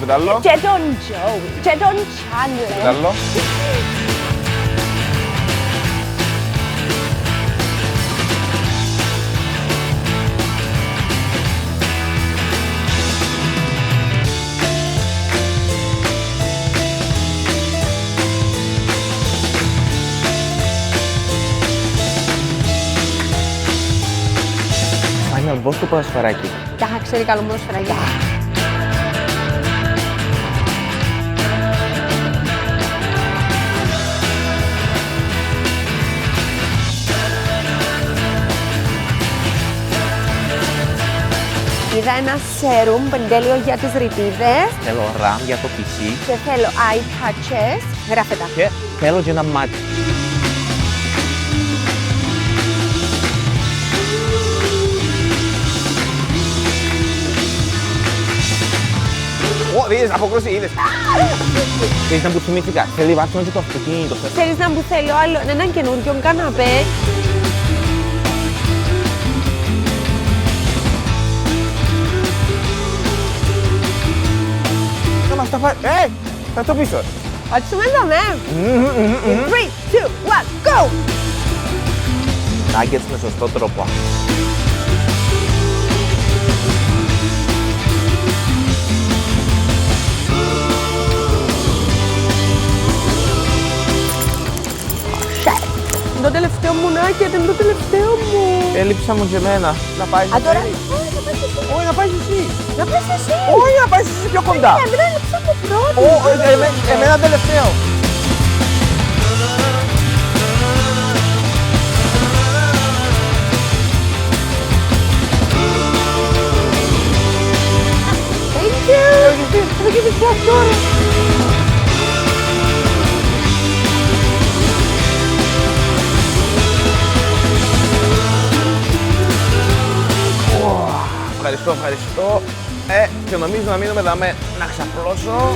πετάλλω. Και τον Joey, και τον Chandler. Πετάλλω. Final boss του ποδοσφαιράκι. Τα ξέρει καλό ποδοσφαιράκι. Είδα ένα σέρουμ πεντέλιο για τις ρητίδες Θέλω RAM για το PC και θέλω eye patches. Γράφε τα. και θέλω και ένα μάτι. Είδες, αποκρούση, είδες. Θέλεις να που θυμήθηκα, θέλει βάτσο και το αυτοκίνητο. Θέλεις να μου θέλω άλλο, έναν καινούριο καναπέ. Να μας τα φάει, θα το πίσω. Άτσουμε εδώ, ναι. 3, 2, 1, go! Nuggets με σωστό τρόπο. Το τελευταίο μου νάκετ, είναι το τελευταίο μου. Έλειψα μου και εμένα. Να πάει Α, τώρα. Όχι, να πάει εσύ. Να πας εσύ. Όχι, να πάει εσύ πιο κοντά. Αντρέα, έλειψα από πρώτη. Εμένα τελευταίο. Thank you. Θα γίνεις πιο τώρα. Ευχαριστώ. Και νομίζω να μείνουμε δάμε να ξαπλώσω.